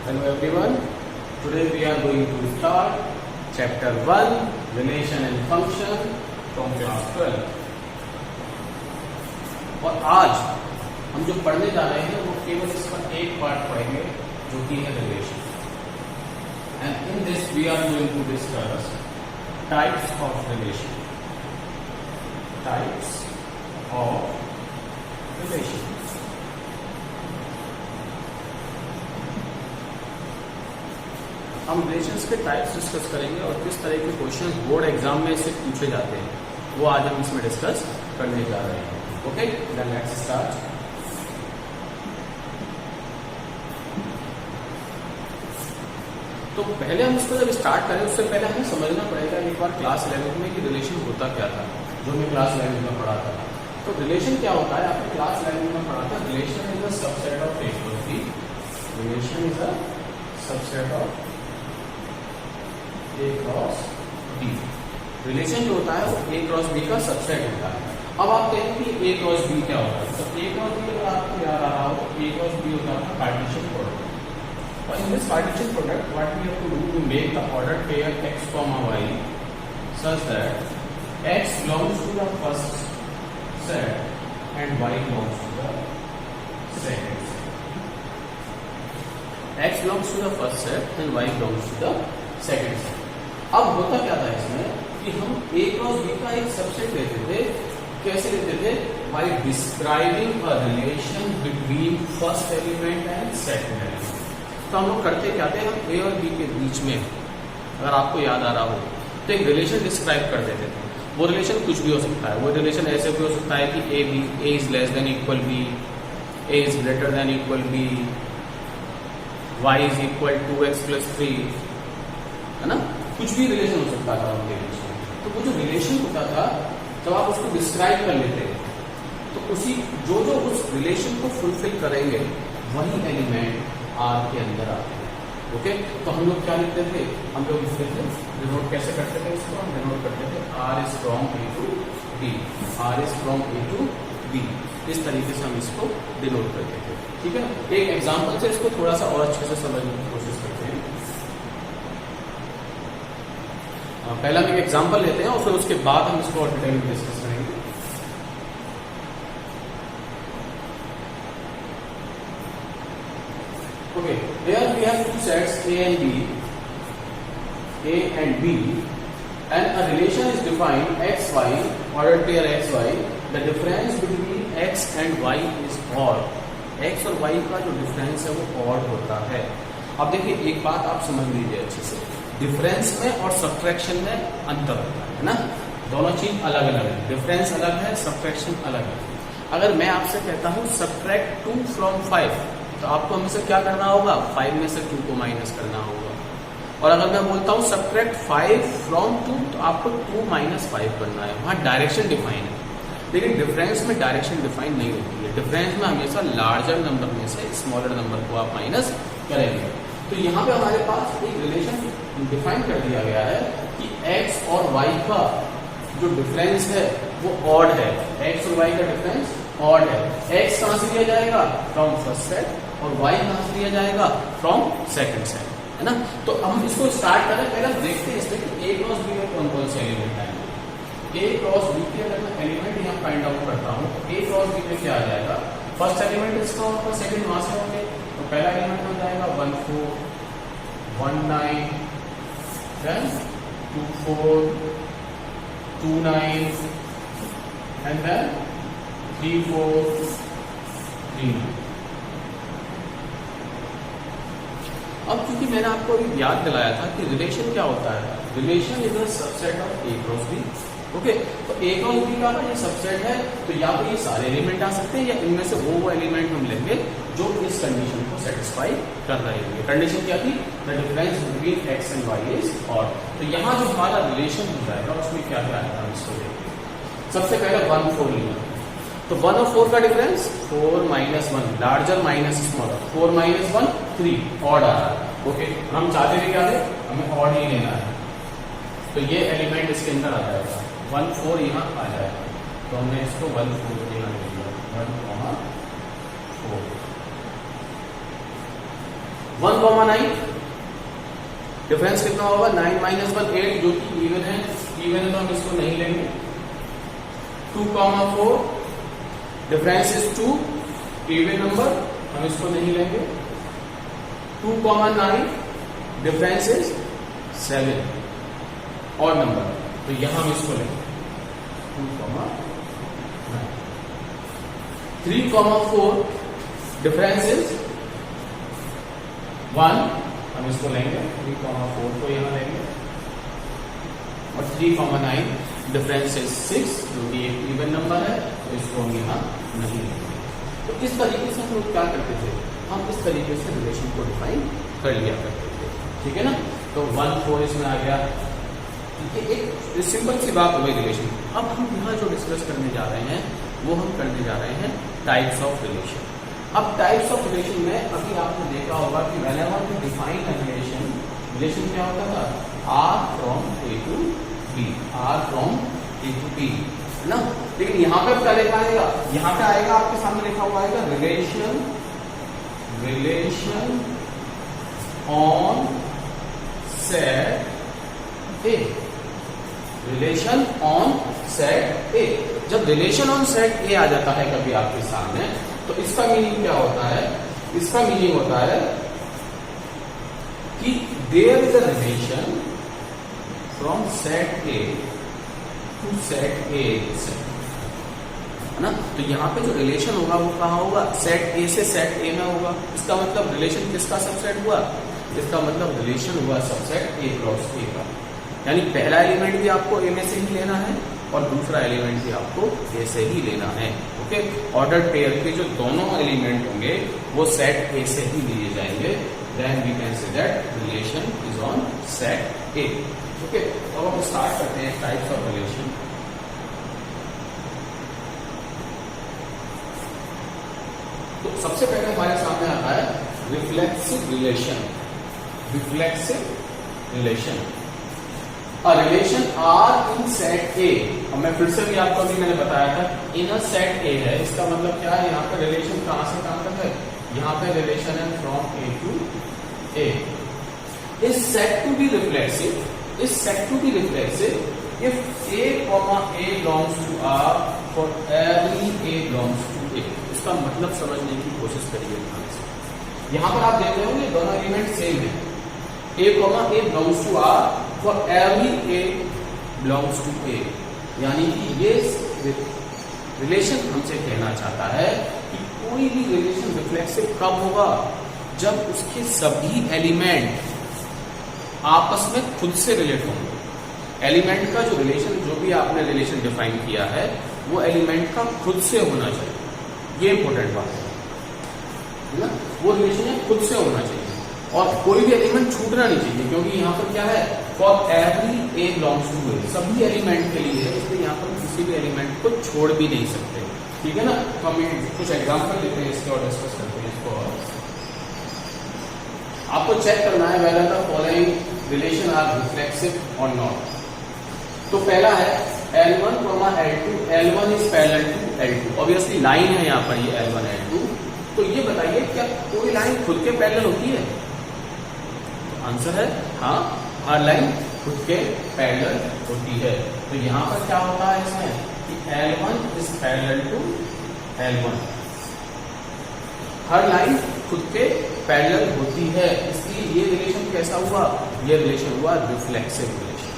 Hello everyone. Today we are going to start chapter 1 relation and function from class 12. और आज हम जो पढ़ने जा रहे हैं वो केवल इसका एक पार्ट पढ़ेंगे जो कि है relation. And in this we are going to discuss types of relation. Types of relation. हम रिलेशंस के टाइप्स डिस्कस करेंगे और किस तरह के क्वेश्चंस बोर्ड एग्जाम में से पूछे जाते हैं वो आज हम इसमें डिस्कस करने जा रहे हैं. Okay, then let's start. तो पहले हम इसको जब स्टार्ट करें उससे पहले हमें समझना पड़ेगा एक बार क्लास 11 में कि रिलेशन होता क्या था, जो मैं क्लास 11 में पढ़ा था. तो रिलेशन क्या होता है, आपने क्लास 11 में पढ़ा था. Relation is a subset of A cross B. Relation is a subset of A cross B. Relation जो होता है वो ए क्रॉस बी का सबसेट होता है. अब आप कहेंगे कि ए क्रॉस बी क्या होता है. तो ए क्रॉस बी अगर आपको याद आ रहा हो, ए क्रॉस बी होता है पार्टीशन प्रोडक्ट. और in this partition product what we have to do to make the order pair x, y such that x belongs to the first set and y belongs to the second set. x belongs to the first set and y belongs to the second set. अब होता क्या था इसमें कि हम a cross b का एक subset लेते थे. कैसे लेते थे? By describing a relation between first element and second element. तो हम लोग करते क्या थे, हम a और b के बीच में, अगर आपको याद आ रहा हो, तो एक रिलेशन डिस्क्राइब कर देते थे. वो रिलेशन कुछ भी हो सकता है. वो रिलेशन ऐसे भी हो सकता है कि a is less than equal b, a is greater than equal b, y is equal to x plus 3, है ना. कुछ भी रिलेशन हो सकता था उनके बीच में. तो वो जो रिलेशन होता था जब आप उसको डिस्क्राइब कर लेते तो उसी जो उस रिलेशन को फुलफिल करेंगे वही एलिमेंट आर के अंदर आते हैं. ओके, तो हम लोग क्या लिखते थे, हम लोग लिखते थे, डिनोट कैसे करते थे इसको, हम डिनोट करते थे R is from A to B, R is from A to B. इस तरीके से हम इसको डिनोट करते थे. ठीक है, एक एग्जांपल से इसको थोड़ा सा और अच्छे से समझने की कोशिश करते हैं. पहला हम एक एग्जांपल लेते हैं और फिर उसके बाद हम इसको और डिटेल में डिस्कस करेंगे. Okay, here we have two sets A and B, and a relation is defined x y, ordered pair x y. The difference between x and y is odd. x और y का जो difference है वो odd होता है. अब देखिए एक बात आप समझ लीजिए अच्छे से, डिफरेंस में और सब्ट्रैक्शन में अंतर होता है ना. दोनों चीज अलग अलग है. डिफरेंस अलग है, सब्ट्रैक्शन अलग है. अगर मैं आपसे कहता हूं सब्ट्रैक्ट 2 फ्रॉम 5, तो आपको हमेशा क्या करना होगा, 5 में से 2 को माइनस करना होगा. और अगर मैं बोलता हूं सब्ट्रैक्ट 5 फ्रॉम 2, तो आपको 2 माइनस 5 करना है. वहां डायरेक्शन डिफाइन है, लेकिन डिफरेंस में डायरेक्शन डिफाइन नहीं होती है. डिफरेंस में हमेशा लार्जर नंबर में से स्मॉलर नंबर को आप माइनस करेंगे. तो यहाँ पे हमारे पास एक रिलेशन डिफाइन कर दिया गया है कि x और y का जो डिफरेंस है वो ऑड है. x और y का डिफरेंस ऑड है. x कहां से लिया जाएगा, फ्रॉम फर्स्ट सेट, और y कहां से लिया जाएगा, फ्रॉम सेकंड सेट, है ना. तो हम इसको स्टार्ट करें. पहले हम देखते हैं इसमें कि a क्रॉस b में कौन कौन से एलिमेंट आएंगे. a क्रॉस b के अगर मैं एलिमेंट यहाँ फाइंड आउट करता हूँ, a क्रॉस b में क्या आ जाएगा, फर्स्ट एलिमेंट इसका होगा, सेकंड वहां से होंगे. तो पहला एलिमेंट हो जाएगा 1 4 1 9, then 2 4 2 9, and then 3 4 3 9. अब क्योंकि मैंने आपको अभी याद दिलाया था कि रिलेशन क्या होता है, relation is a subset of A cross B. Okay, तो ए क्रॉस बी का ये सबसेट है, तो या तो ये सारे एलिमेंट आ सकते हैं या इनमें से वो एलिमेंट हम लेंगे जो इस कंडीशन को सेटिस्फाई कर रहे होंगे. कंडीशन क्या थी, the difference between x and y is odd. तो यहाँ जो हमारा रिलेशन हो जाएगा उसमें क्या क्या आएगा हम इसको देखते हैं. सबसे पहले 1 4 लिया, तो 1 और 4 का difference 4 minus 1, larger minus smaller. 4 minus 1 3, odd आ रहा है. ओके, हम चाहते थे क्या थे, हमें ऑड ही लेना है. तो ये एलिमेंट इसके अंदर आ जाएगा. 1 4 यहाँ आ जाएगा, तो हमने इसको 1 4 यहाँ ले लिया. 1 4 1,9 डिफरेंस कितना होगा 9 - 1 8 जो कि इवन है तो हम इसको नहीं लेंगे। 2,4 डिफरेंस इज 2 इवन नंबर हम इसको नहीं लेंगे। 2,9 डिफरेंस इज 7 और नंबर तो यहां हम इसको लेंगे 2,9। 3,4 डिफरेंस इज 1 हम इसको लेंगे 3,4 को यहां लेंगे और 3,9 डिफरेंस इज 6 जो कि एक इवन नंबर है तो इसको हम यहां नहीं लेंगे। तो इस तरीके से हम लोग क्या करते थे, हम इस तरीके से रिलेशन को डिफाइन कर लिया करते थे, ठीक है ना। तो 1 4 इसमें आ गया, ये एक सिंपल सी बात हो गई रिलेशन। अब हम यहाँ जो डिस्कस करने जा रहे हैं वो हम करने जा रहे हैं टाइप्स ऑफ रिलेशन। अब टाइप्स ऑफ रिलेशन में अभी आपने देखा होगा कि whenever we define a relation क्या होता था, R from A to B, R from A to B, है ना। लेकिन यहाँ पे क्या लिखा आएगा, यहाँ पे आएगा आपके सामने लिखा हुआ आएगा relation on set A, relation on set ए। जब रिलेशन ऑन सेट ए आ जाता है कभी आपके सामने तो इसका मीनिंग क्या होता है, इसका मीनिंग होता है कि there is a relation from set A to set A, है ना। तो यहां पे जो रिलेशन होगा वो कहां होगा, सेट ए से सेट ए में होगा। इसका मतलब रिलेशन किसका सबसेट हुआ, इसका मतलब रिलेशन हुआ सबसेट ए क्रॉस ए का। यानी पहला एलिमेंट भी आपको ए में से ही लेना है और दूसरा एलिमेंट भी आपको ए से ही लेना है। ओके, ऑर्डर पेयर के जो दोनों एलिमेंट होंगे वो सेट ए से ही लिए जाएंगे। Then we can say that relation is on set A. Okay, अब हम स्टार्ट करते हैं टाइप्स ऑफ रिलेशन। तो सबसे पहले हमारे सामने आता है reflexive relation. Reflexive relation, a relation R in set A. और मैं फिर से भी आपको अभी मैंने बताया था इन अ सेट ए है, इसका मतलब क्या है, यहाँ पे रिलेशन कहां से कहां तक है, यहाँ पे रिलेशन है from A to A. Is said to be reflexive, is said to be reflexive if A comma A belongs to R for every A belongs to A. इसका मतलब समझने की कोशिश करिए ध्यान से। यहाँ पर आप देख रहे हो ये दोनों एलिमेंट सेम है, A comma A belongs to R for every A belongs to A. यानी कि ये रिलेशन हमसे कहना चाहता है कि कोई भी रिलेशन रिफ्लेक्सिव कब होगा, जब उसके सभी एलिमेंट आपस में खुद से रिलेट होंगे। एलिमेंट का जो रिलेशन, जो भी आपने रिलेशन डिफाइन किया है वो एलिमेंट का खुद से होना चाहिए। ये इंपॉर्टेंट बात है ना, वो रिलेशन खुद से होना चाहिए और कोई भी एलिमेंट छूटना नहीं चाहिए, क्योंकि यहाँ पर क्या है, for every A belongs to A, सभी एलिमेंट के लिए है, इसलिए यहाँ पर किसी भी एलिमेंट को छोड़ भी नहीं सकते। ठीक है ना। तो हम कुछ एग्जांपल लेते हैं इसके और डिस्कस करते हैं इसको। आपको चेक करना है whether the following relation R reflexive और नॉट। तो पहला है L1, L2, L1 is parallel to L2। Obviously line है यहाँ पर ये L1 L2। तो ये बताइए क्या कोई लाइन खुद के पैरेलल होती है, तो आंसर है हाँ, हर लाइन खुद के पैरेलल होती है। तो यहाँ पर क्या होता है इसमें कि L1 is parallel to L1, हर लाइन खुद के पैरेलल होती है, इसलिए ये रिलेशन कैसा हुआ, ये रिलेशन हुआ रिफ्लेक्सिव रिलेशन।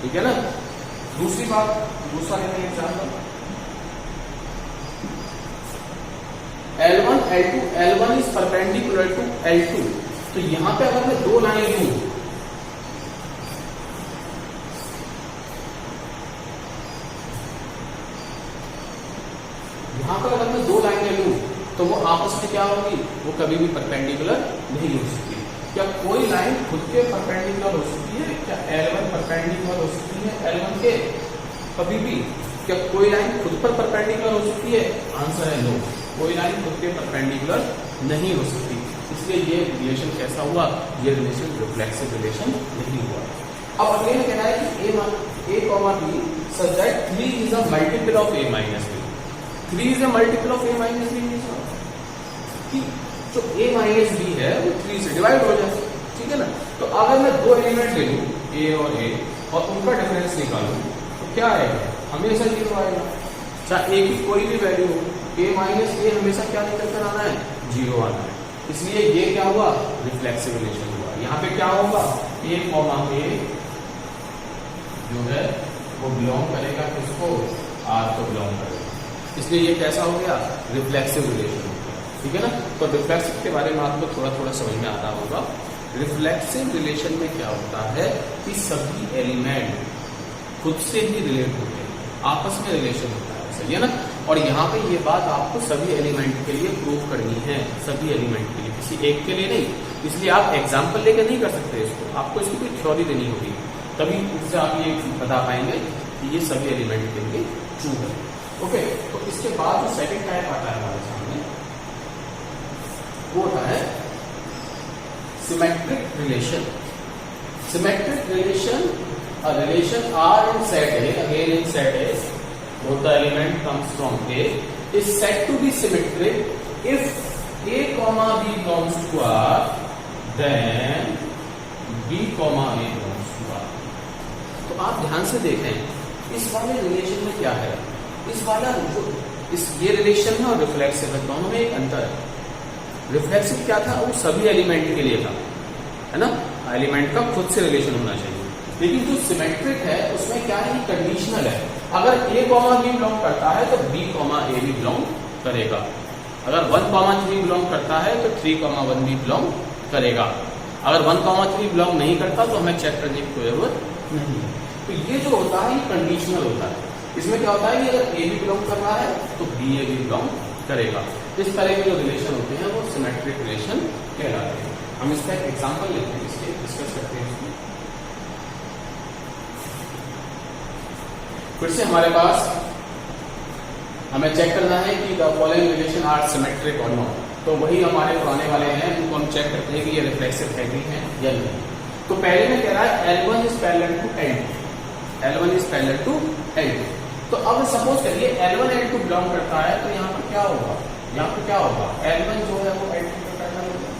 ठीक है ना। दूसरी बात, दूसरा लेते हैं example, L1 L2, L1 is perpendicular to L2। तो यहां पे अगर मैं दो लाइन लूं, यहां पर अगर मैं दो लाइनें लूं तो वो आपस में क्या होगी, वो कभी भी परपेंडिकुलर नहीं हो सकती। क्या कोई लाइन खुद के परपेंडिकुलर हो सकती है, क्या L1 परपेंडिकुलर हो सकती है L1 के, कभी भी? क्या कोई लाइन खुद पर परपेंडिकुलर हो सकती है, आंसर है नो, कोई लाइन खुद के परपेंडिकुलर नहीं हो सकती। इसलिए ये रिलेशन कैसा हुआ, ये रिलेशन रिफ्लेक्सिव रिलेशन नहीं हुआ। अब अगले में कहना है कि a comma b such that 3 is a multiple of a minus b। 3 is a multiple of a minus b, कि जो a माइनस बी है वो 3 से डिवाइड हो जाए, ठीक है ना। तो अगर मैं दो एलिमेंट ले लूं a और उनका डिफरेंस निकालूं तो क्या आएगा, हमेशा 0 आएगा, चाहे a की कोई भी वैल्यू हो, a माइनस a हमेशा क्या निकल कर आना है, 0 आना है। इसलिए ये क्या हुआ, रिफ्लेक्सिव रिलेशन हुआ। यहाँ पे क्या होगा, a कॉमा a जो है वो बिलोंग करेगा किसको, r को बिलोंग करेगा, इसलिए ये कैसा हो गया, रिफ्लेक्सिव रिलेशन हो गया, ठीक है ना। तो रिफ्लेक्सिव के बारे में आपको थोड़ा थोड़ा समझ में आता होगा। रिफ्लेक्सिव रिलेशन में क्या होता है कि सभी एलिमेंट खुद से ही रिलेट होते हैं, आपस में रिलेशन होता है, सही है ना। और यहाँ पे ये बात आपको सभी एलिमेंट के लिए प्रूव करनी है, सभी एलिमेंट के लिए, किसी एक के लिए नहीं। इसलिए आप एग्जाम्पल लेकर नहीं कर सकते इसको, आपको इसकी कोई थ्योरी देनी होगी, तभी इससे आप ये बता पाएंगे कि ये सभी एलिमेंट के लिए ट्रू है। ओके, तो इसके बाद जो सेकंड टाइप आता है हमारे सामने वो होता है symmetric relation. Symmetric relation, a relation R in set A, again in set A, both the element comes from A, is said to be symmetric if A comma B belongs to R, then B comma A belongs to R. तो आप ध्यान से देखें इस वाले relation में क्या है, इस वाला जो ये रिलेशन है और रिफ्लेक्सिव है, दोनों में एक अंतर है। रिफ्लेक्सिव क्या था, वो सभी एलिमेंट के लिए था, है ना, एलिमेंट का खुद से रिलेशन होना चाहिए। लेकिन जो सिमेट्रिक है उसमें क्या है, कंडीशनल है। अगर a कॉमा b बिलोंग करता है तो b कॉमा a भी बिलोंग करेगा, अगर 1 कॉमा 3 बिलोंग करता है तो 3 कॉमा 1 भी बिलोंग करेगा, अगर 1 कॉमा 3 बिलोंग नहीं करता तो हमें चेक करने की कोई जरूरत नहीं है। तो ये जो होता है ये कंडीशनल होता है। इसमें क्या होता है कि अगर a भी बिलोंग कर रहा है तो b a भी बिलोंग करेगा। इस तरह के जो रिलेशन होते हैं वो सिमेट्रिक रिलेशन कहलाते हैं। हम इसका एक एग्जाम्पल लेते हैं, इसके डिस्कस करते हैं। इसमें फिर से हमारे पास हमें चेक करना है कि the following relation R symmetric और नॉट। तो वही हमारे पुराने वाले हैं, उनको हम चेक करते हैं कि ये रिफ्लेक्सिव है भी हैं या नहीं। तो पहले में कह रहा है L1 is parallel to L2, L1 is parallel to L2। तो अब सपोज करिए L1 L2 बिलोंग करता है, तो यहाँ पर क्या होगा, यहाँ पर क्या होगा, L1 जो है वो L2 पे पैरेलल होगा।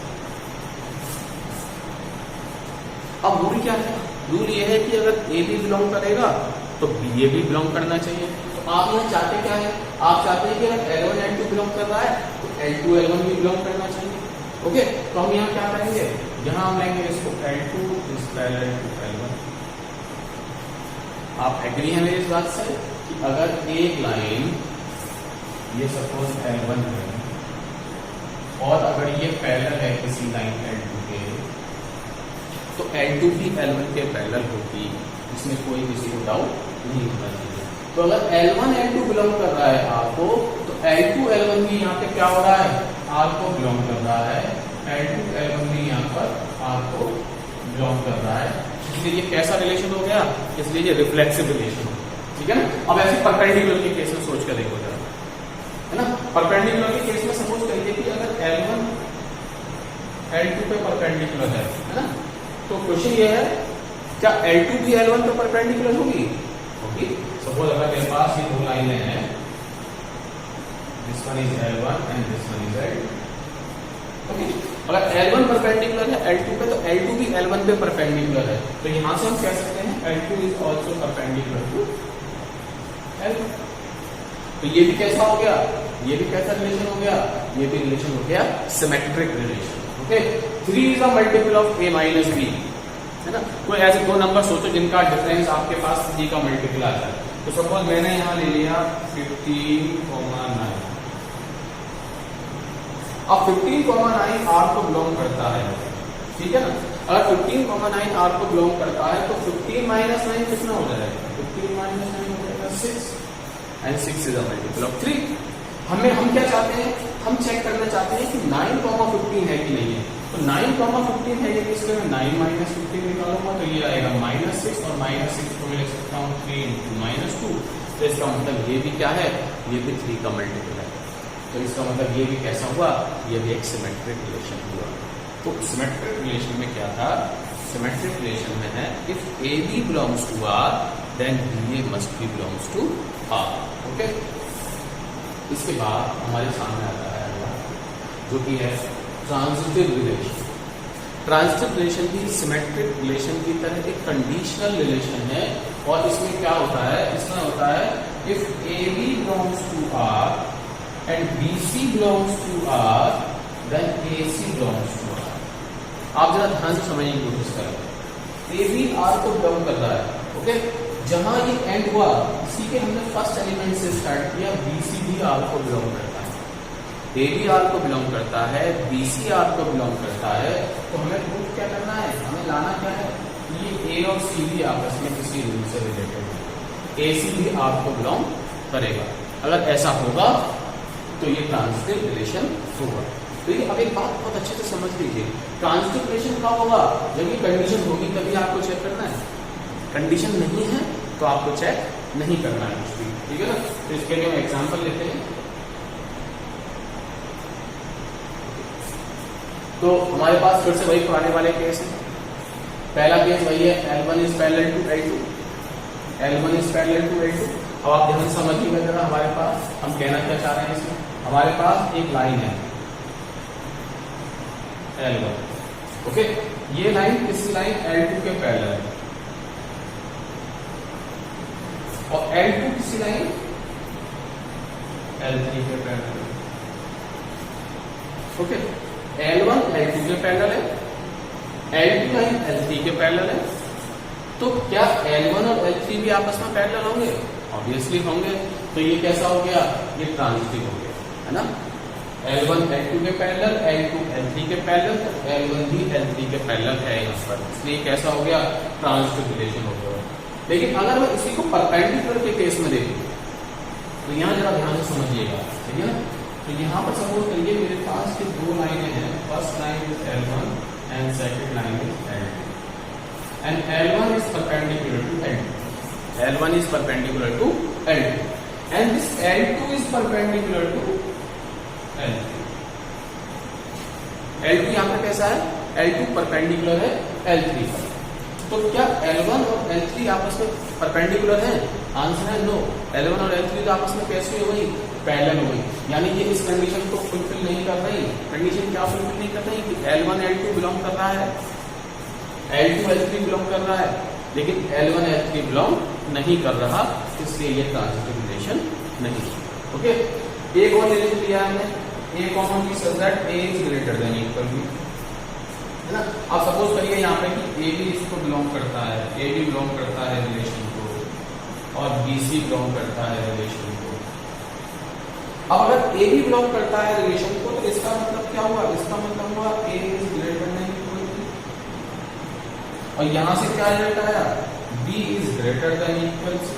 अब रूल क्या है, रूल ये है कि अगर A भी बिलोंग करेगा तो BA भी बिलोंग करना चाहिए। तो आप यहाँ चाहते क्या है, आप चाहते हैं कि अगर L1 L2 बिलोंग कर रहा है तो L2 L1 भी बिलोंग करना चाहिए। ओके, तो हम यहाँ क्या करेंगे, यहाँ हम लेंगे इसको L2 is parallel to L1। आप एग्री हैं मेरी इस बात से कि अगर एक लाइन ये सपोज L1 है और अगर ये पैरेलल है किसी लाइन L2 के, तो L2 भी L1 के पैरेलल होगी, इसमें कोई किसी को डाउट नहीं होना चाहिए। तो अगर L1 L2 बिलोंग कर रहा है R को, तो L2 L1 भी यहाँ पे क्या हो रहा है, R को बिलोंग कर रहा है, L2 L1 भी यहाँ पर R को बिलोंग कर रहा है। इसलिए ये कैसा रिलेशन हो गया, इसलिए ये रिफ्लेक्सिव रिलेशन हो गया, ठीक है ना। अब ऐसे परपेंडिकुलर के केस में सोच कर देखो जरा, है ना। परपेंडिकुलर के केस में सपोज करिए कि अगर L1 L2 पे परपेंडिकुलर है ना, तो क्वेश्चन ये है क्या L2 भी L1 पे परपेंडिकुलर होगी, होगी। सपोज अगर मेरे पास ये दो लाइनें हैं, this one is L1 and this one is L2। Okay, अगर L1 परपेंडिकुलर है L2 पे तो L2 भी L1 पे परपेंडिकुलर है, तो यहां से हम कह सकते हैं L2 is also perpendicular to L1। तो ये भी कैसा हो गया, ये भी कैसा रिलेशन हो गया, ये भी रिलेशन हो गया symmetric relation. Okay, 3 is a multiple of a minus b, है ना। कोई ऐसे दो नंबर सोचो जिनका डिफरेंस आपके पास 3 का मल्टीपल आता है। तो सपोज मैंने यहां ले लिया 15,9। अब 15,9 R को बिलोंग करता है, ठीक है ना। अगर 15,9 R को बिलोंग करता है तो 15 माइनस 9 कितना हो जाएगा, 15 माइनस 9 हो जाएगा 6, and 6 is a multiple of 3। हम क्या चाहते हैं, हम चेक करना चाहते हैं कि 9,15 है कि नहीं है। तो 9,15 है, ये इसके मैं 9 माइनस 15 निकालूंगा तो ये आएगा -6, और -6 को मैं लिख सकता हूँ 3 × -2। तो इसका मतलब ये भी क्या है, ये भी 3 का मल्टीपल है। तो इसका मतलब ये भी कैसा हुआ, ये भी एक सिमेट्रिक रिलेशन हुआ। तो सिमेट्रिक रिलेशन में क्या था, सिमेट्रिक रिलेशन में है if A B belongs to R then B A must be belongs to R. Okay, इसके बाद हमारे सामने आता है जो कि है ट्रांजिटिव रिलेशन। ट्रांजिटिव रिलेशन भी सिमेट्रिक रिलेशन की तरह एक कंडीशनल रिलेशन है, और इसमें क्या होता है, इसमें होता है if AB belongs to R and BC belongs to R then AC belongs to R। आप जरा ध्यान से समझने की कोशिश करें। AB R को बिलोंग कर रहा है, ओके, जहां ये एंड हुआ इसी के हमने फर्स्ट एलिमेंट से स्टार्ट किया, BC भी R को बिलोंग करता है, AB R को बिलोंग करता है, BC R को बिलोंग करता है। तो हमें प्रूफ क्या करना है, हमें लाना क्या है, ये A और C भी आपस में किसी रूल से रिलेटेड है, AC भी R को बिलोंग करेगा। अगर ऐसा होगा तो ये ट्रांजिटिव रिलेशन होगा। तो ये अब एक बात बहुत अच्छे से समझ लीजिए, ट्रांजिटिव रिलेशन कब होगा, जब ये कंडीशन होगी तभी आपको चेक करना है, कंडीशन नहीं है तो आपको चेक नहीं करना है कुछ भी, ठीक है ना। तो इसके लिए हम एग्जांपल लेते हैं। तो हमारे पास फिर से वही पुराने वाले केस है। पहला केस वही है, L1 is parallel to L2, L1 is parallel to L2। अब आप ध्यान समझिएगा जरा, हमारे पास हम कहना क्या चाह रहे हैं इसमें, हमारे पास एक लाइन है L1, ओके, ये लाइन किसी लाइन L2 के पैरेलल है, और L2 किसी लाइन L3 के पैरेलल है, ओके। L1 L2 के पैरेलल है, L2 लाइन L3 के पैरेलल है। तो क्या L1 और L3 भी आपस में पैरेलल होंगे? ऑब्वियसली होंगे। तो ये कैसा हो गया, ये ट्रांजिटिव हो गया, है ना। L1 L2 के पैरेलल, L2 L3 के पैरेलल, तो L1 भी L3 के पैरेलल है यहाँ पर, इसलिए कैसा हो गया, ट्रांजिटिव रिलेशन हो गया। लेकिन अगर मैं इसी को परपेंडिकुलर के केस में देखूं तो यहाँ जरा ध्यान से समझिएगा, ठीक है ना। तो यहाँ पर सपोज करिए मेरे पास के दो लाइनें हैं, first line is L1 and second line is L2, and L1 is perpendicular to L2, L1 is perpendicular to L2 and this L2 is perpendicular to L3। L2 यहाँ पर कैसा है, L2 परपेंडिकुलर है L3 पर। तो क्या L1 और L3 आपस में परपेंडिकुलर हैं? आंसर है नो। L1 और L3 तो आपस में कैसे हो गई, पैरेलल हो गई, यानी ये इस कंडीशन को फुलफिल नहीं कर रही। कंडीशन क्या फुलफिल नहीं कर रही कि L1 L2 बिलोंग कर रहा है, L2 L3 बिलोंग कर रहा है, लेकिन L1 L3 बिलोंग नहीं कर रहा, इसलिए ये ट्रांजिटिव रिलेशन नहीं। ओके, एक और रिलेशन लिया हमने, A कॉमन की such that A is greater than equal B, है ना। आप सपोज करिए यहाँ पे कि A भी इसको बिलोंग करता है, A भी बिलोंग करता है रिलेशन को, और BC बिलोंग करता है रिलेशन को। अब अगर A भी बिलोंग करता है रिलेशन को, तो इसका मतलब क्या हुआ, इसका मतलब हुआ A is greater than equal B, और यहां से क्या रिजल्ट आया, B is greater than equal C।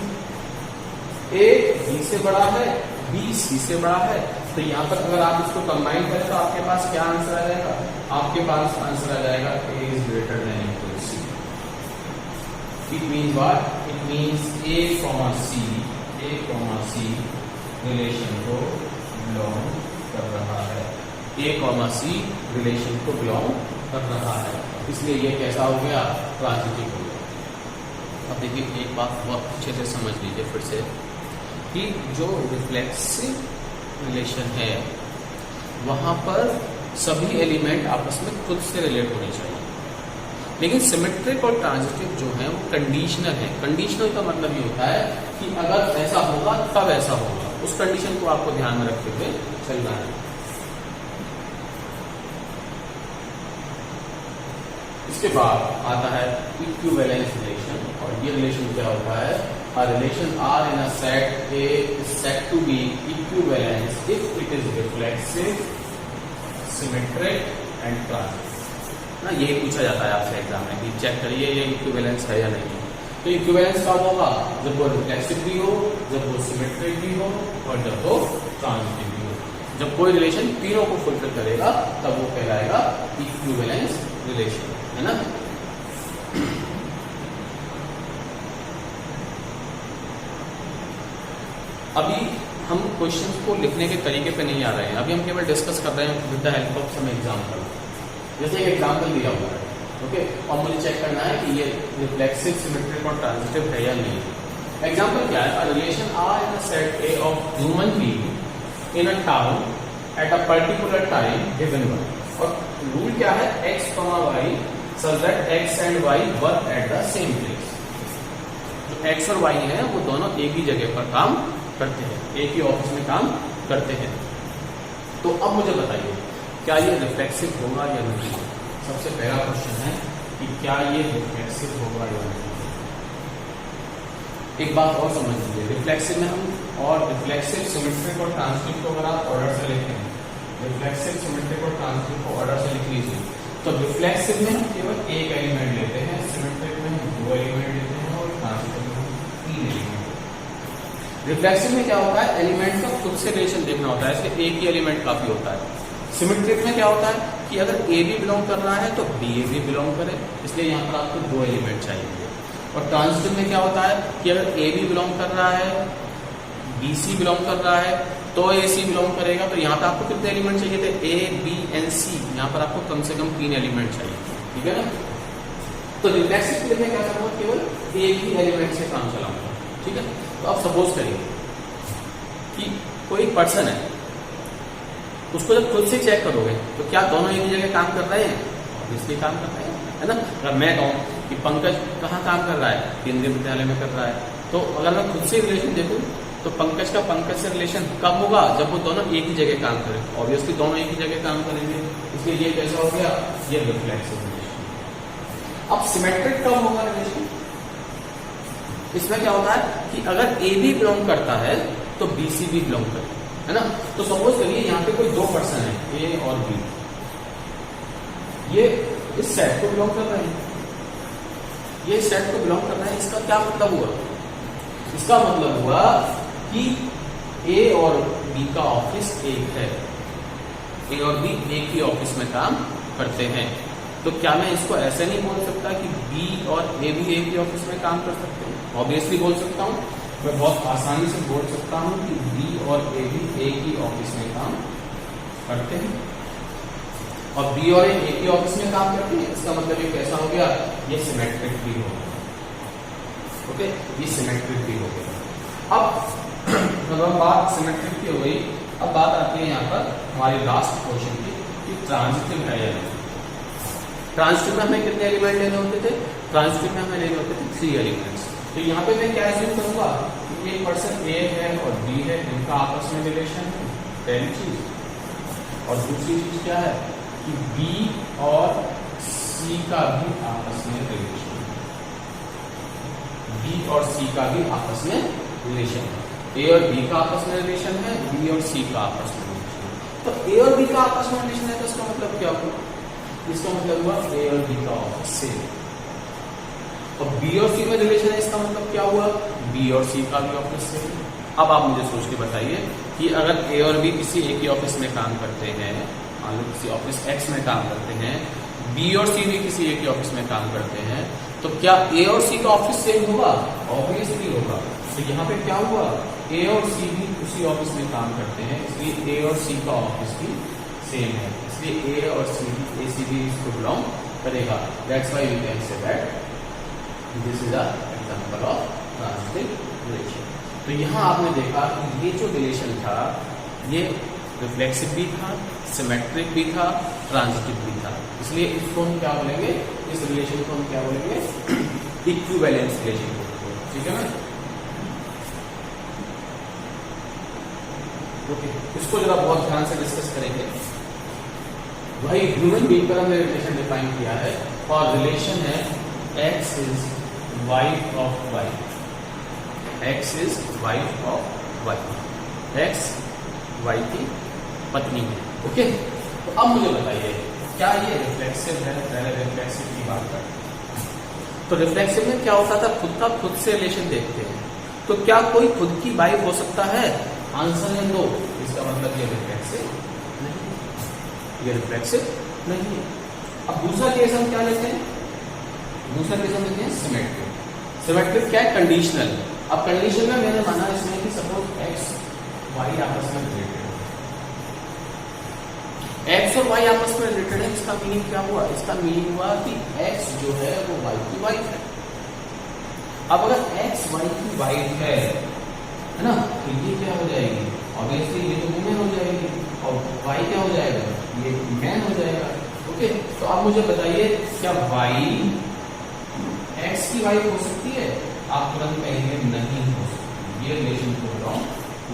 A B से बड़ा है, B C से बड़ा है, तो यहाँ पर अगर आप इसको कंबाइन करें तो आपके पास क्या आंसर आ जाएगा, आपके पास आंसर आ जाएगा A is greater than equal C। It means what, it means A C relation को बिलोंग कर रहा है, A C रिलेशन को बिलोंग कर रहा है, इसलिए ये कैसा हो गया, ट्रांजिटिव हो गया। अब देखिए एक बात बहुत अच्छे से समझ लीजिए फिर से, कि जो रिफ्लेक्सिव रिलेशन है वहां पर सभी एलिमेंट आपस में खुद से रिलेट होने चाहिए, लेकिन सिमेट्रिक और ट्रांजिटिव जो है वो कंडीशनल है। कंडीशनल का मतलब ये होता है कि अगर ऐसा होगा तब ऐसा होगा, उस कंडीशन को आपको ध्यान में रखते हुए चलना है। इसके बाद आता है इक्विवेलेंस रिलेशन, और ये रिलेशन क्या होता है, a relation R in a set A is said to be equivalence if it is reflexive, symmetric and transitive। ना ये पूछा जाता है आपसे एग्जाम में कि चेक करिए ये इक्विवेलेंस है या नहीं। तो इक्विवेलेंस कब होगा, जब वो रिफ्लेक्सिव भी हो, जब वो सिमेट्रिक भी हो, और जब वो ट्रांजिटिव भी हो। जब कोई रिलेशन तीनों को फुलफिल करेगा तब वो कहलाएगा इक्विवेलेंस रिलेशन, है ना। अभी हम क्वेश्चंस को लिखने के तरीके पे नहीं आ रहे हैं, अभी हम केवल डिस्कस कर रहे हैं with the help of some example. जैसे एक एग्जांपल दिया हुआ है, ओके, और मुझे चेक करना है कि ये रिफ्लेक्सिव, सिमेट्रिक और ट्रांजिटिव है या नहीं। एग्जांपल क्या है, a relation R in a set A of human being in a town at a particular time given one. और रूल क्या है, x, y such that x and y work at the same place। जो x और y है वो दोनों एक ही जगह पर काम करते हैं, एक ही ऑफिस में काम करते हैं। तो अब मुझे बताइए क्या ये रिफ्लेक्सिव होगा या नहीं। सबसे पहला क्वेश्चन है कि क्या ये रिफ्लेक्सिव होगा या नहीं। एक बात और समझ लीजिए, रिफ्लेक्सिव में हम और रिफ्लेक्सिव, सिमेट्रिक और ट्रांजिटिव को अगर आप ऑर्डर से लिखें, रिफ्लेक्सिव, सिमेट्रिक और ट्रांजिटिव को ऑर्डर से लिख लीजिए। तो रिफ्लेक्सिव में हम केवल एक एलिमेंट लेते हैं, सिमेट्रिक में हम दो एलिमेंट लेते हैं और ट्रांजिटिव में हम तीन एलिमेंट। रिफ्लेक्सिव में क्या होता है, एलिमेंट का खुद से रिलेशन देखना होता है, इसलिए एक ही एलिमेंट काफी होता है। सिमेट्रिक में क्या होता है कि अगर ए भी बिलोंग कर रहा है तो बी ए भी बिलोंग करे, इसलिए यहाँ पर आपको दो एलिमेंट चाहिए। और ट्रांजिटिव में क्या होता है कि अगर ए भी बिलोंग कर रहा है, बी सी बिलोंग कर रहा है तो ए सी बिलोंग करेगा। तो यहाँ पे आपको कितने एलिमेंट चाहिए थे, ए बी एंड सी, यहाँ पर आपको कम से कम तीन एलिमेंट चाहिए, ठीक है ना। तो रिफ्लेक्सिव के लिए क्या करूँगा, केवल एक ही एलिमेंट से काम चलाऊंगा, ठीक है। तो आप सपोज करिए कि कोई पर्सन है, उसको जब खुद से चेक करोगे तो क्या दोनों एक ही जगह काम कर रहे हैं, ऑब्वियसली काम कर रहे हैं, है ना। अगर मैं कहूँ कि पंकज कहाँ काम कर रहा है, केंद्रीय विद्यालय में कर रहा है, तो अगर मैं खुद से रिलेशन देखूँ तो पंकज का पंकज से रिलेशन कब होगा, जब वो दोनों एक ही जगह काम करें। ऑब्वियसली दोनों एक ही जगह काम करेंगे, इसलिए ये कैसा हो गया, ये रिफ्लेक्सिव रिलेशन। अब सिमेट्रिक कब होगा रिलेशन, इसमें क्या होता है कि अगर ए भी बिलोंग करता है तो बी सी भी बिलोंग करे, है ना। तो सपोज करिए यहाँ पे कोई दो पर्सन है, ए और बी, ये इस सेट को बिलोंग कर रहे हैं, ये सेट को बिलोंग कर रहे हैं। इसका क्या मतलब हुआ, इसका मतलब हुआ कि ए और बी का ऑफिस एक है, ए और बी एक ही ऑफिस में काम करते हैं। तो क्या मैं इसको ऐसे नहीं बोल सकता कि बी और ए भी एक ही ऑफिस में काम कर सकते हैं, ऑब्वियसली बोल सकता हूँ। मैं बहुत आसानी से बोल सकता हूँ कि बी और ए भी एक ही ऑफिस में काम करते हैं, और बी और ए एक ही ऑफिस में काम करते हैं। इसका मतलब ये कैसा हो गया, ये सिमेट्रिक भी हो गया, ओके, ये सिमेट्रिक भी हो गया। अब मतलब बात सिमेट्रिक की हो गई, अब बात आती है यहाँ पर हमारी लास्ट क्वेश्चन की कि ट्रांजिटिव है या नहीं। ट्रांजिटिव में हमें कितने एलिमेंट लेने होते थे, ट्रांजिटिव में हमें लेने होते थे 3 एलिमेंट्स। तो यहाँ पे मैं क्या एज्यूम करूंगा कि एक पर्सन ए है और बी है, इनका आपस में रिलेशन है, पहली चीज। और दूसरी चीज क्या है कि बी और सी का भी आपस में रिलेशन है, बी और सी का भी आपस में रिलेशन है, ए और बी का आपस में रिलेशन है, बी और सी का आपस में रिलेशन है। तो ए और बी का आपस में रिलेशन है तो इसका मतलब क्या हुआ, इसका मतलब हुआ ए और बी का ऑफिस सेम। और बी और सी में रिलेशन है, इसका मतलब क्या हुआ, बी और सी का भी ऑफिस सेम। अब आप मुझे सोच के बताइए कि अगर ए और बी किसी एक ही ऑफिस में काम करते हैं, मान लो किसी ऑफिस एक्स में काम करते हैं, बी और सी भी किसी एक ही ऑफिस में काम करते हैं, तो क्या ए और सी का ऑफिस सेम होगा, ऑब्वियसली होगा। तो यहाँ पे क्या हुआ, ए और सी भी उसी ऑफिस में काम करते हैं, इसलिए ए और सी का ऑफिस भी सेम है, इसलिए ए और सी ए सी भी इसको बिलोंग करेगा। That's why we can say that this is a example of transitive relation. तो यहाँ आपने देखा कि ये जो रिलेशन था ये रिफ्लेक्सिव भी था, सिमेट्रिक भी था, ट्रांजिटिव भी था, इसलिए इसको हम क्या बोलेंगे, इस रिलेशन को हम क्या बोलेंगे, इक्विवेलेंस रिलेशन, ठीक है ना। ओके, इसको जरा बहुत ध्यान से डिस्कस करेंगे। भाई ह्यूमन बीइंग पर हमने रिलेशन डिफाइन किया है और रिलेशन है x is wife of y, x is wife of y, x y की पत्नी है, ओके। तो अब मुझे बताइए क्या ये रिफ्लेक्सिव है, पहले रिफ्लेक्सिव की बात करते हैं। तो रिफ्लेक्सिव में क्या होता था, खुद का खुद से रिलेशन देखते हैं, तो क्या कोई खुद की वाइफ हो सकता है, आंसर है नो, इसका मतलब ये रिफ्लेक्सिव नहीं, ये रिफ्लेक्सिव नहीं है। अब दूसरा केस हम क्या लेते हैं, दूसरा केस हम लेते हैं सिमेट्रिक। सिमेट्रिक क्या है, कंडीशनल। अब कंडीशन में मैंने माना इसमें कि सपोज एक्स वाई आपस में रिलेटेड है, एक्स और वाई आपस में रिलेटेड है, इसका मीनिंग क्या हुआ, इसका मीनिंग हुआ कि एक्स जो है वो वाई की वाइफ है। अब अगर एक्स वाई की वाइफ है ना, तो ये क्या हो जाएगी, ऑब्वियसली ये तो वुमेन हो जाएगी, और वाई क्या हो जाएगा, ये इवेन हो जाएगा। ओके, तो आप मुझे बताइए क्या y x की y हो सकती है? आप तुरंत कहेंगे नहीं हो सकती, ये रिलेशन को बिलोंग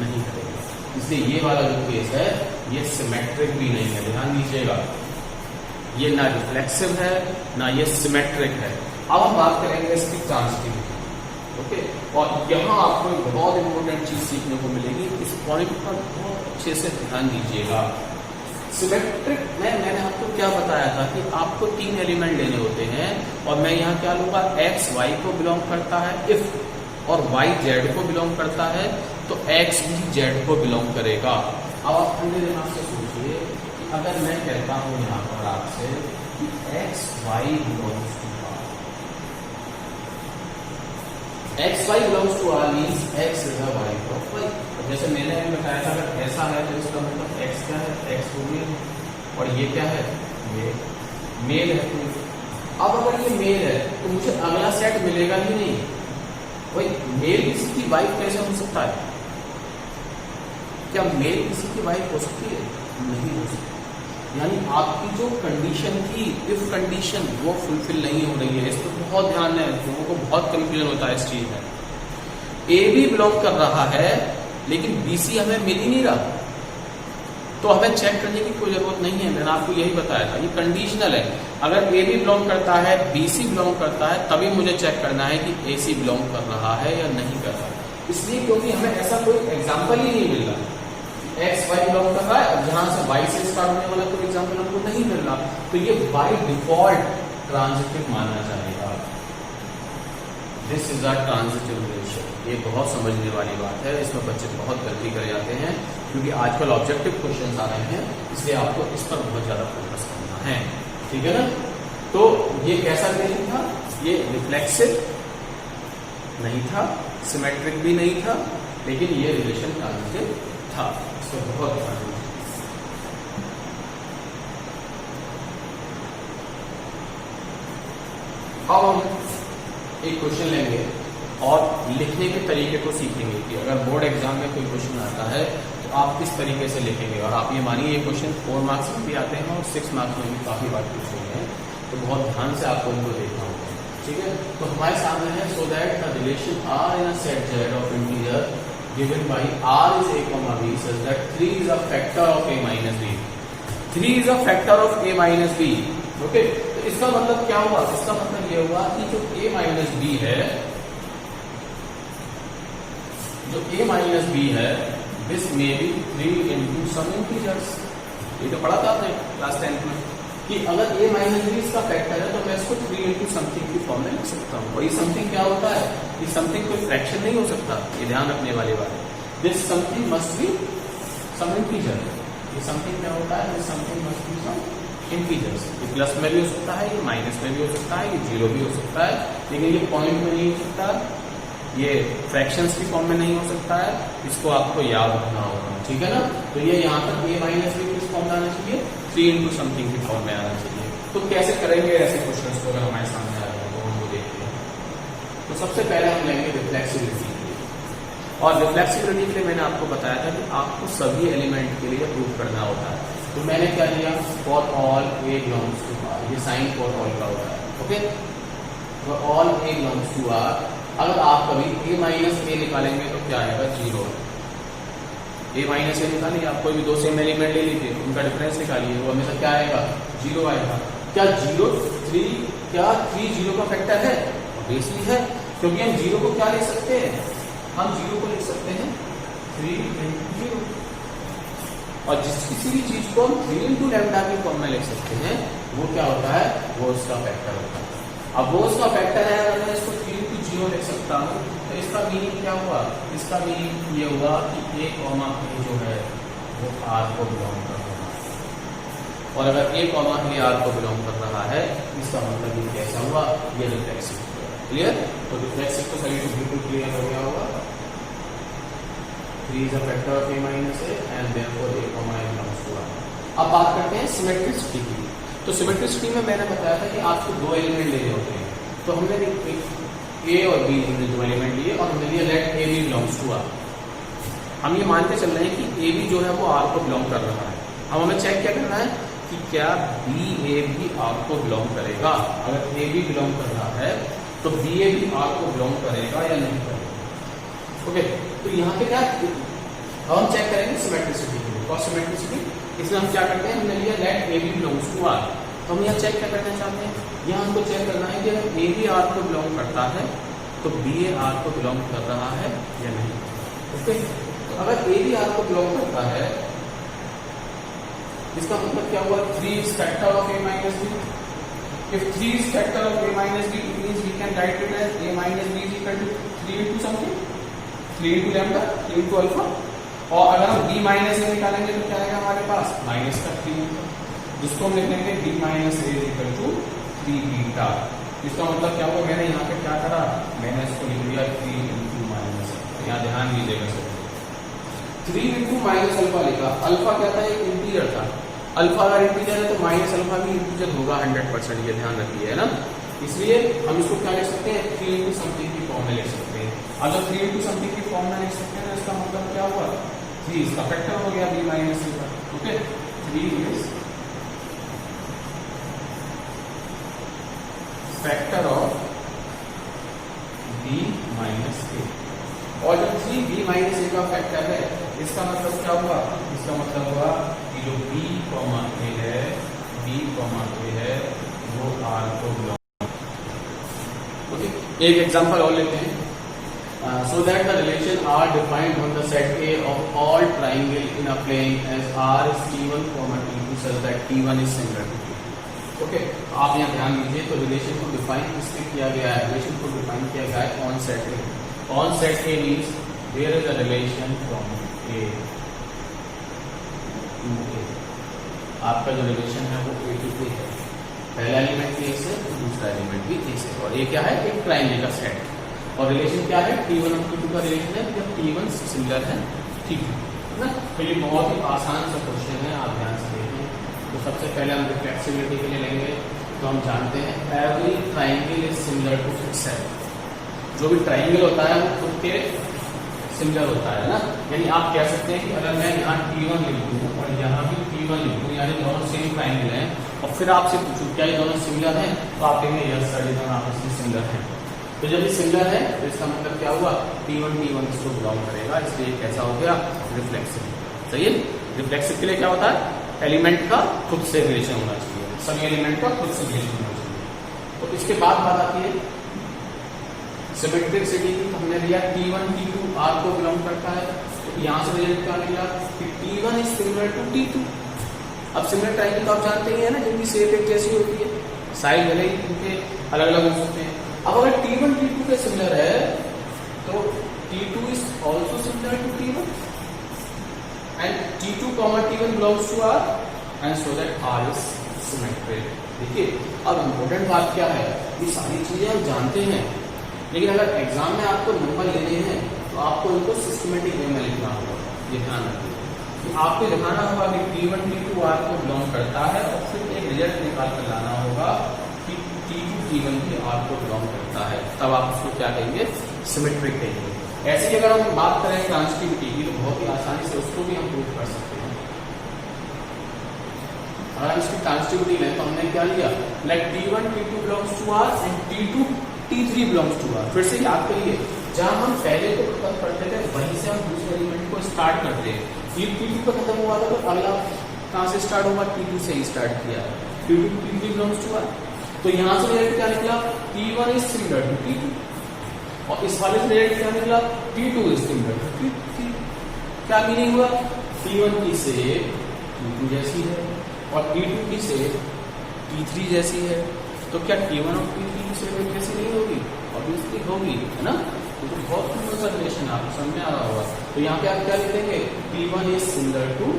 नहीं करेगा। इसलिए ये वाला जो केस है ये सिमेट्रिक भी नहीं है, ध्यान दीजिएगा। ये ना रिफ्लेक्सिव है ना ये सिमेट्रिक है। अब हम बात करेंगे इसकी ट्रांजिटिविटी। ओके, और यहाँ आपको एक बहुत इंपॉर्टेंट चीज सीखने को मिलेगी, इस पॉइंट पर बहुत अच्छे से ध्यान दीजिएगा। सिमेट्रिक मैंने आपको क्या बताया था कि आपको 3 एलिमेंट लेने होते हैं और मैं यहाँ क्या लूंगा, x y को बिलोंग करता है इफ, और y z को बिलोंग करता है तो x भी z को बिलोंग करेगा। अब आप ठंडे दिमाग से सोचिए कि अगर मैं कहता हूं यहाँ पर आपसे कि x y belongs to r, x y belongs to r means x is a y of y। जैसे मैंने बताया था अगर ऐसा है तो इसका मतलब x क्या है, x हो गया, और ये क्या है, ये मेल है। अब अगर ये मेल है तो मुझे अगला सेट मिलेगा ही नहीं। भाई मेल किसी की वाइफ कैसे हो सकता है? क्या मेल किसी की वाइफ हो सकती है? नहीं हो सकती। यानी आपकी जो कंडीशन थी, इफ कंडीशन, वो फुलफिल नहीं हो रही है। इस पर बहुत ध्यान है, लोगों को बहुत कंफ्यूजन होता है इस चीज में। ए भी बिलोंग कर रहा है लेकिन बीसी हमें मिल ही नहीं रहा, तो हमें चेक करने की कोई जरूरत नहीं है। मैंने आपको यही बताया था, ये कंडीशनल है। अगर ए भी बिलोंग करता है, बीसी बिलोंग करता है, तभी मुझे चेक करना है कि एसी बिलोंग कर रहा है या नहीं कर रहा है। इसलिए क्योंकि हमें ऐसा कोई एग्जाम्पल ही नहीं मिल रहा। एक्स वाई बिलोंग कर रहा है और जहां से वाई से स्टार्ट होने वाला कोई एग्जाम्पल हमको नहीं मिल रहा, तो ये बाय डिफॉल्ट ट्रांजिटिव माना जाएगा। This is a transitive relation. ये बहुत समझने वाली बात है, इसमें बच्चे बहुत गलती कर जाते हैं क्योंकि आजकल ऑब्जेक्टिव क्वेश्चंस आ रहे हैं, इसलिए आपको इस पर बहुत ज्यादा फोकस करना है। ठीक है ना? तो ये कैसा रिलेशन था? ये रिफ्लेक्सिव नहीं था, सिमेट्रिक भी नहीं था, लेकिन ये रिलेशन ट्रांजिटिव था। इसको बहुत ध्यान रखना। अब हम एक क्वेश्चन लेंगे और लिखने के तरीके को सीखेंगे कि अगर बोर्ड एग्जाम में कोई क्वेश्चन आता है तो आप किस तरीके से लिखेंगे। और आप ये मानिए ये क्वेश्चन 4 मार्क्स में भी आते हैं और 6 मार्क्स में भी काफी बार पूछे गए हैं, तो बहुत ध्यान से आपको इनको देखना होगा। ठीक है, तो हमारे सामने है so that the relation R in a set z of integer given by r is a comma b such that 3 is a factor of a minus b. 3 is a factor of a minus b. Okay, तो इसका मतलब क्या हुआ? इसका मतलब ये हुआ कि जो a माइनस बी है, जो a माइनस बी है, this may be 3 into some integers. ये तो पढ़ा था आपने क्लास 10 में कि अगर a माइनस बी इसका फैक्टर है तो मैं इसको 3 into समथिंग की फॉर्म में लिख सकता हूँ। और ये समथिंग क्या होता है? ये समथिंग कोई फ्रैक्शन नहीं हो सकता, ये ध्यान रखने वाली बात है। This something must be some integer. ये समथिंग क्या होता है? This something must be some integers. ये प्लस में भी हो सकता है, ये माइनस में भी हो सकता है, ये जीरो भी हो सकता है, लेकिन ये पॉइंट में नहीं हो सकता, ये फ्रैक्शंस की फॉर्म में नहीं हो सकता है। इसको आपको याद रखना होगा। ठीक है ना? तो ये यहाँ पर a माइनस बी किस फॉर्म में आना चाहिए? 3 into समथिंग की फॉर्म में आना चाहिए। तो कैसे करेंगे ऐसे क्वेश्चंस को अगर हमारे सामने आ जाए तो हम वो देखते हैं। तो सबसे पहले हम लेंगे रिफ्लेक्सिविटी। और रिफ्लेक्सिविटी के लिए मैंने आपको बताया था कि आपको सभी एलिमेंट के लिए प्रूव करना होता है। तो मैंने क्या लिया? For all a belongs to r, ये साइन फॉर ऑल का होता है। Okay, for all a belongs to r, अगर आप कभी a माइनस a निकालेंगे तो क्या आएगा? 0। a माइनस a निकालिए, आप कोई भी 2 सेम एलिमेंट ले लीजिए, उनका डिफरेंस निकालिए, वो हमेशा क्या आएगा? 0 आएगा। क्या 0 3 0 का फैक्टर है? ऑब्वियसली है, क्योंकि हम 0 को क्या ले सकते हैं? हम 0 को लिख सकते हैं 3 into 0। और जिस किसी भी चीज को हम 3 into लैम्डा की फॉर्म में लिख सकते हैं, वो क्या होता है? वो उसका फैक्टर होता है। अब वो उसका फैक्टर है, अगर मैं इसको 3 into 0 लिख सकता हूँ तो इसका मीनिंग क्या हुआ? इसका मीनिंग ये हुआ कि a, a जो है वो r को बिलोंग कर रहा है। और अगर a, a r को बिलोंग कर रहा है, इसका मतलब ये कैसा हुआ? ये रिफ्लेक्सिव। क्लियर? तो रिफ्लेक्सिव तो सभी बिल्कुल क्लियर हो गया होगा। 3 is a factor of a minus a and therefore a, a belongs to r. अब बात करते हैं सिमेट्रिसिटी की। तो सिमेट्रिसिटी में मैंने बताया था कि आपको 2 एलिमेंट लेने होते हैं। तो हमने a और b हमने 2 एलिमेंट लिए और हमने लिया late a b belongs to r। हम ये मानते चल रहे हैं कि a b जो है वो r को बिलोंग कर रहा है। अब हमें चेक क्या करना है कि क्या बी ए भी आर को बिलोंग करेगा। अगर ए भी बिलोंग कर रहा है तो बी ए भी आर को बिलोंग करेगा या नहीं करेगा। ओके, तो यहाँ पे क्या हम चेक करेंगे सिमेट्रिसिटी के लिए, कॉस्ट सिमेट्रिसिटी। इसमें हम क्या करते हैं, हमने लिया let A B belongs to R, तो हम यहाँ चेक क्या करना चाहते हैं, यहाँ हमको चेक करना है कि अगर ए बी आर को बिलोंग करता है तो बी ए आर को बिलोंग कर रहा है या नहीं। ओके, तो अगर ए बी आर को बिलोंग करता है इसका मतलब क्या हुआ, 3 is factor of a minus b. If 3 is factor of a minus b, it means we can write it as a minus b is equal to 3 into something, 3 into lambda, 3 into alpha. और अगर हम b minus ए निकालेंगे तो क्या आएगा हमारे पास, minus का 3, जिसको हम लिख लेंगे b minus A is equal to 3 beta. इसका मतलब क्या हुआ, मैंने यहाँ पे क्या करा, मैंने इसको लिख दिया 3 into माइनस, यहाँ ध्यान दीजिएगा सर, 3 into माइनस अल्फा लिखा। अल्फा क्या था, एक इंटीजर था। अल्फा अगर इंटीजर है तो माइनस अल्फा भी इंटीजर होगा 100%, ये ध्यान रखिए, है ना। इसलिए हम इसको क्या लिख सकते हैं, 3 into समथिंग की फॉर्म में लिख सकते हैं। अगर 3 into समथिंग की फॉर्म में लिख सकते हैं तो इसका मतलब क्या हुआ, 3 इसका फैक्टर हो गया b माइनस ए का। Okay, 3 is factor of b minus A, और जब 3 b माइनस ए का फैक्टर है इसका मतलब क्या हुआ, इसका मतलब हुआ कि जो b कॉमा ए है, b कॉमा ए है वो r को बिलोंग। ओके, एक एग्जांपल और लेते हैं। सो that the relation r defined on the set A of all triangle in a plane as r is t1, t2 such that t1 is similar to t2। Okay, आप यहाँ ध्यान दीजिए, तो relation को डिफाइन किससे किया गया है, रिलेशन को डिफाइन किया गया है on set A। On set A means there is a relation from A to A। आपका जो रिलेशन है वो A टू A है, पहला एलिमेंट भी A से, दूसरा एलिमेंट भी A से, और A क्या है, एक ट्राइंगल का सेट। और रिलेशन क्या है, T1 और T2 का रिलेशन है जब T1 सिमिलर है T2, है ना। तो ये बहुत ही आसान सा क्वेश्चन है, आप ध्यान से देखें। तो सबसे पहले हम रिफ्लेक्सिबिलिटी के लिए लेंगे, तो हम जानते हैं every triangle is similar to itself. जो भी ट्राइंगल होता है वो खुद के सिमिलर होता है ना। यानी आप कह सकते हैं कि अगर मैं यहाँ T1 लिख दूँ और यहाँ भी T1 लिख दूँ, यानी दोनों सेम ट्राइंगल हैं, और फिर आपसे पूछूं क्या ये दोनों सिमिलर हैं, तो आप कहेंगे यस सर ये दोनों आपस में सिमिलर हैं। तो जब ये सिमिलर है तो इसका मतलब क्या हुआ, T1 इसको बिलोंग करेगा, इसलिए कैसा हो गया, रिफ्लेक्सिव। सही है, रिफ्लेक्सिव के लिए क्या होता है, एलिमेंट का खुद से रिलेशन होना चाहिए, सभी एलिमेंट का खुद से रिलेशन होना चाहिए। तो इसके बाद बात आती है सिमेट्रिसिटी की। हमने लिया T1 T2 R को बिलोंग करता है, तो यहाँ से रिजल्ट क्या निकला कि T1 is similar to T2। अब सिमिलर ट्राइंगल तो आप जानते ही है ना, जिनकी शेप एक जैसी होती है, साइज भले ही इनके अलग अलग हो सकते हैं। अब अगर T1 T2 के सिमिलर है तो T2 is also similar to T1 and T2 T1 belongs to R and so that R is symmetric. देखिए, अब इम्पोर्टेंट बात क्या है, ये सारी चीजें हम जानते हैं, लेकिन अगर एग्जाम में आपको नंबर लेने हैं तो आपको इनको सिस्टमेटिक वे में लिखना होगा। ये ध्यान रखिए कि आपको दिखाना होगा कि T1 T2 R को बिलोंग करता है, और फिर एक रिजल्ट निकाल कर लाना होगा कि T2 T1 भी R को बिलोंग करता है, तब आप उसको क्या कहेंगे, सिमेट्रिक कहेंगे। ऐसे ही अगर हम बात करें ट्रांसटिविटी की, तो बहुत ही आसानी से उसको भी हम प्रूव कर सकते हैं। अगर इसकी ट्रांसटिविटी लें तो हमने क्या लिया, like T1 T2 belongs to R and T2 T3 belongs to R। फिर से याद करिए, जहां हम पहले को खत्म करते थे वहीं से हम दूसरे एलिमेंट को स्टार्ट करते हैं। T2 पे खत्म हुआ था तो अगला कहां से स्टार्ट होगा, T2 से ही स्टार्ट किया, T2 T3 belongs to R। तो यहां से रिजल्ट क्या निकला, T1 is similar to T2, और इस वाले से रिजल्ट क्या निकला, T2 is similar to T3। क्या मीनिंग हुआ, T1 की शेप T2 जैसी है और T2 की शेप T3 जैसी है, तो क्या T1 और T3 की शेप जैसी नहीं होगी, ऑब्वियसली होगी, है ना। तो बहुत क्लोज रिलेशन आपको समझ में आ रहा होगा। तो यहाँ पे आप क्या लिख देंगे, T1 is similar to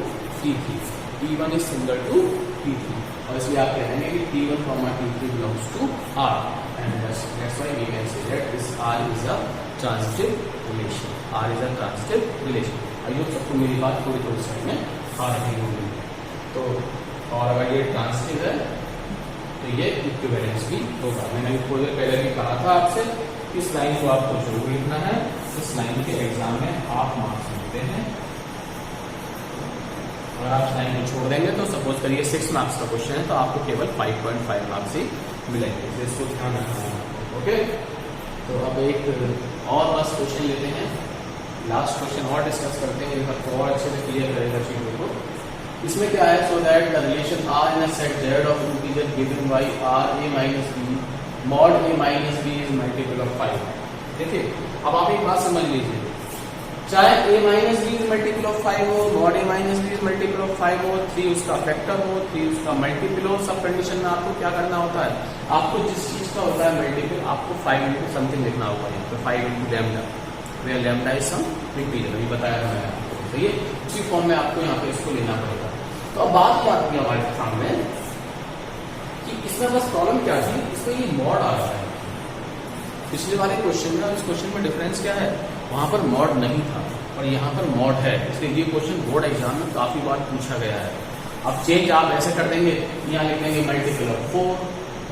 T3, T1 is similar to T3, और इसलिए आप कह देंगे कि T1 T3 belongs to R and that's why we can say that this R is a transitive relation, R is a transitive relation. I hope सबको मेरी बात थोड़ी थोड़ी समझ में आ रही होगी। तो और अगर ये ट्रांजिटिव है तो ये इक्विवेलेंस भी होगा। मैंने अभी थोड़ी देर पहले भी कहा था आपसे, इस लाइन को आपको जरूर लिखना है, इस लाइन के एग्जाम में हाफ मार्क्स मिलते हैं, अगर आप साइन को छोड़ देंगे तो सपोज करिए 6 मार्क्स का क्वेश्चन है तो आपको केवल 5.5 मार्क्स ही मिलेंगे, तो इसको ध्यान रखना है। ओके, तो अब एक और बस क्वेश्चन लेते हैं, लास्ट क्वेश्चन और डिस्कस करते हैं, एक और अच्छे से क्लियर करेगा चीजों को। इसमें क्या है, so that the relation R in a set Z of integer given by R A minus B mod A minus B is multiple of 5। देखिए अब आप एक बात समझ लीजिए, चाहे a minus B is multiple of 5 हो, mod a minus B is multiple of 5 हो, 3 उसका फैक्टर हो, 3 उसका मल्टीपल हो, सब कंडीशन में आपको क्या करना होता है, आपको जिस चीज का होता है मल्टीपल, आपको 5 इंटू समथिंग लिखना होगा यहाँ पे, 5 into lambda, where lambda is some integer, ये बताया था मैंने आपको। तो ये उसी फॉर्म में आपको यहाँ पे इसको लेना पड़ेगा। तो अब बात क्या आती है हमारे सामने कि इसमें बस प्रॉब्लम क्या थी, इसमें ये मॉड आ रहा है। पिछले वाले क्वेश्चन में और इस क्वेश्चन में डिफरेंस क्या है, वहां पर मॉड नहीं था और यहाँ पर मॉड है, इसलिए ये क्वेश्चन बोर्ड एग्जाम में काफी बार पूछा गया है। अब चेंज आप ऐसे कर देंगे, यहाँ लिख देंगे मल्टीपल ऑफ 4,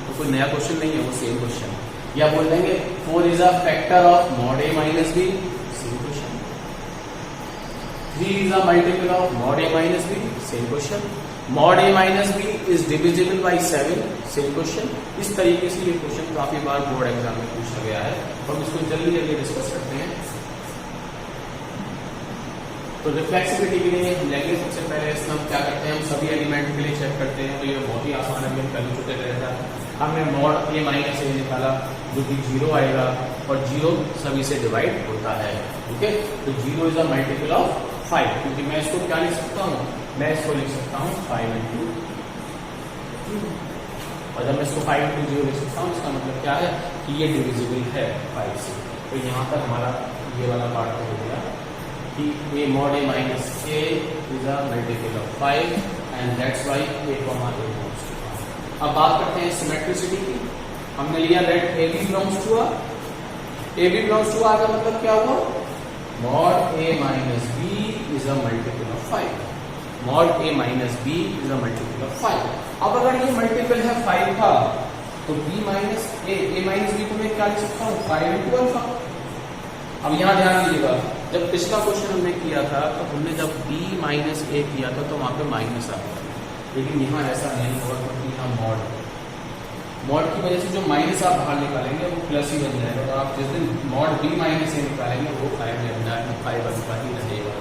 तो कोई नया क्वेश्चन नहीं है, वो सेम क्वेश्चन है। या बोल देंगे 4 is a factor of mod A minus B, same question. 3 is a multiple of mod A minus B, same question. Mod A minus B is divisible by 7, same question. इस तरीके से ये question काफी बार board exam में पूछा गया है, और इसको जल्दी जल्दी डिस्कस करते हैं। तो रिफ्लेक्सिबिलिटी के लिए हम लेंगे सबसे पहले, इसमें हम क्या करते हैं, हम सभी एलिमेंट के लिए चेक करते हैं, तो ये बहुत ही आसान है, हम कर चुके रहता है। हमने मॉड ए माइनस ए निकाला जो कि 0 आएगा, और 0 सभी से डिवाइड होता है। ठीक है, तो 0 इज अ मल्टीपल ऑफ 5, क्योंकि मैं इसको क्या लिख सकता हूँ, मैं इसको लिख सकता हूँ 5 इंटू 2, और जब मैं इसको 5 इंटू 0 लिख सकता हूँ, इसका मतलब क्या है कि ये डिविजिबल है 5 से। तो यहाँ पर हमारा ये वाला पार्ट हो गया कि a mod a minus a is a multiple of 5 and that's why a comma a belongs to R। अब बात करते हैं सिमेट्रिसिटी की। हमने लिया late a b belongs to R, a b belongs to R का मतलब क्या हुआ, mod a minus b is a multiple of 5, mod a minus b is a multiple of 5। अब अगर ये मल्टीपल है 5 का, तो b minus a minus b को मैं क्या लिख सकता हूँ, 5 इंटू अल्फा। अब यहाँ ध्यान दीजिएगा, जब पिछला क्वेश्चन हमने किया था तो हमने जब b माइनस ए किया था तो वहां पे माइनस आ गया, लेकिन यहाँ ऐसा नहीं होगा, क्योंकि यहाँ मॉड की वजह से जो माइनस आप बाहर निकालेंगे वो प्लस ही बन जाएगा। तो आप जिस दिन मॉड b माइनस ए निकालेंगे वो 5 अल्फा ही रहेगा,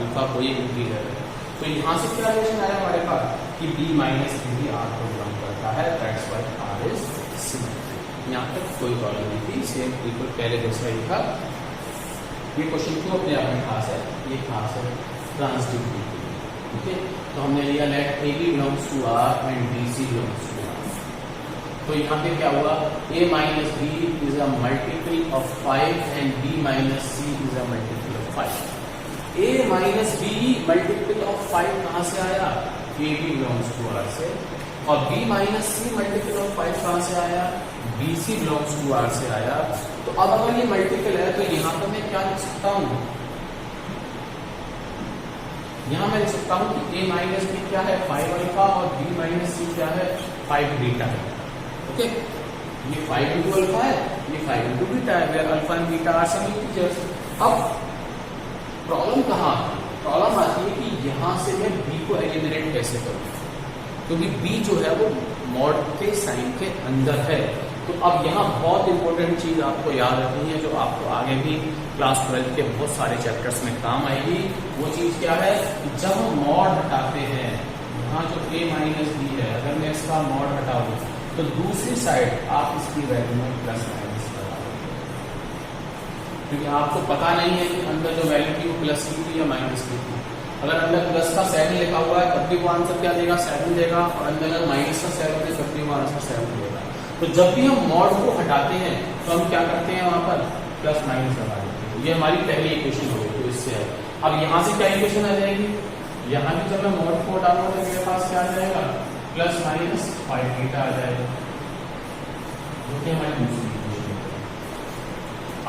अल्फा कोई इंटीजर है। तो यहाँ से क्या रिलेशन आया हमारे पास कि b माइनस ए भी r को बिलोंग करता है, that's why r is symmetric. यहाँ तक कोई प्रॉब्लम नहीं थी, सेम बिल्कुल पहले जैसा ही था। ये क्वेश्चन क्यों अपने आप में खास है, ये खास है ट्रांसडिविजिबिलिटी। ठीक है, तो हमने लिया let A B belongs to R and B C belongs to R. तो यहाँ पे क्या हुआ, a minus B is a multiple of 5 and b minus C is a multiple of 5। a minus B multiple of 5 कहाँ से आया, a b belongs to R से, और b minus C multiple of 5 कहाँ से आया, b c belongs to R से आया। तो अब अगर ये मल्टीपल है तो यहाँ पर मैं क्या लिख सकता हूँ, यहाँ मैं लिख सकता हूँ कि a माइनस बी क्या है 5 अल्फा, और b माइनस सी क्या है 5 बीटा है। ओके, ये 5 इंटू अल्फा है, ये 5 इंटू बीटा है, where alpha and beta are some integers. अब प्रॉब्लम कहाँ आती है, प्रॉब्लम आती है कि यहाँ से मैं b को एलिमिनेट कैसे करूँ, क्योंकि b जो है वो मॉड के साइन के अंदर है। तो अब यहाँ बहुत इंपॉर्टेंट चीज आपको याद रखनी है, जो आपको आगे भी क्लास 12 के बहुत सारे चैप्टर्स में काम आएगी। वो चीज क्या है, जब हम मॉड हटाते हैं, यहाँ जो a माइनस बी है, अगर मैं इसका मॉड हटाऊं तो दूसरी साइड आप इसकी वैल्यू में प्लस माइनस लगा देंगे, क्योंकि आपको पता नहीं है कि अंदर जो वैल्यू थी वो प्लस की थी या माइनस की थी। अगर अंदर प्लस का 7 लिखा हुआ है तब भी वो आंसर क्या देगा, 7 देगा, और अंदर अगर माइनस का 7 है तब भी वो आंसर 7 देगा। तो जब भी हम मॉड को हटाते हैं तो हम क्या करते हैं, वहां पर प्लस माइनस लगा देते हैं। ये हमारी पहली इक्वेशन हो गई, तो इससे है। अब यहाँ से क्या इक्वेशन आ जाएगी, यहाँ भी जब मैं मॉड को हटाऊंगा तो मेरे पास क्या आ जाएगा, प्लस माइनस 5 बीटा आ जाएगा, जो कि हमारी दूसरी इक्वेशन है।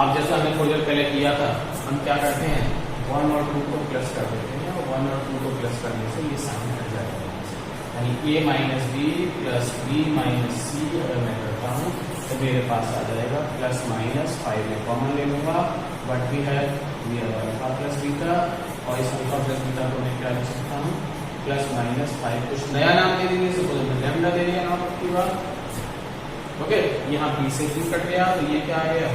अब जैसा हमने थोड़ी देर पहले किया था, हम क्या करते हैं 1 और 2 को प्लस कर देते हैं, और 1 और 2 को प्लस करने से ये साइन हट जाएगा, यानी a minus B plus b minus C अगर मैं करता हूँ तो मेरे पास आ जाएगा प्लस माइनस 5 में कॉमन ले लूंगा, बट भी है अल्फा प्लस बीटा, और इस अल्फा प्लस बीटा को मैं क्या लिख सकता हूँ प्लस माइनस 5 कुछ नया नाम दे देंगे, सपोज हमने लैम्डा दे दिया नाम की बात। ओके, यहाँ बी से सी कट गया तो ये क्या आ गया,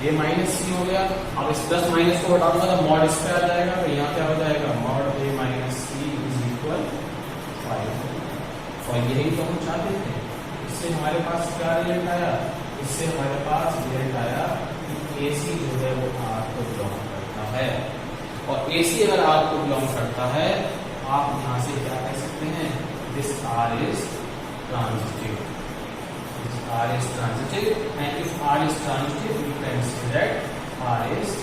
ये माइनस सी हो गया। अब इस प्लस माइनस को हटा दूंगा तो मॉड इस पे आ जाएगा, तो यहाँ क्या हो जाएगा, mod A minus C is equal 5। और यही तो हम चाहते थे। इससे हमारे पास क्या रिजल्ट आया, इससे हमारे पास रिजल्ट आया कि AC जो है वो R को बिलोंग करता है। और AC अगर R को बिलोंग करता है, आप यहाँ से क्या कह सकते हैं, this R is transitive, R is transitive, and if R is transitive, we can say that R is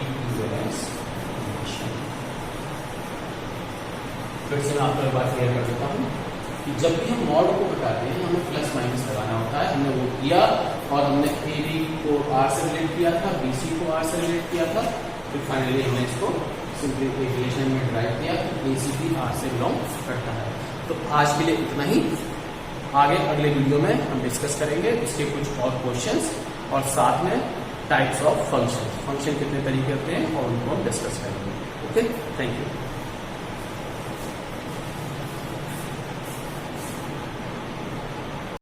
equivalence relation. फिर से मैं आपको एक बात क्लियर कर देता हूँ कि जब भी हम मॉड को बताते हैं हमें प्लस माइनस लगाना होता है। हमने वो किया और हमने AB को R से रिलेट किया था, BC को R से रिलेट किया था, फिर फाइनली हमने इसको सिंपली एक रिलेशन में ड्राइव किया कि AC भी R से बिलोंग करता है। तो आज के लिए इतना ही। आगे अगले वीडियो में हम डिस्कस करेंगे इसके कुछ और क्वेश्चंस और साथ में टाइप्स ऑफ फंक्शन कितने तरीके होते हैं और उनको हम डिस्कस करेंगे। Okay, thank you.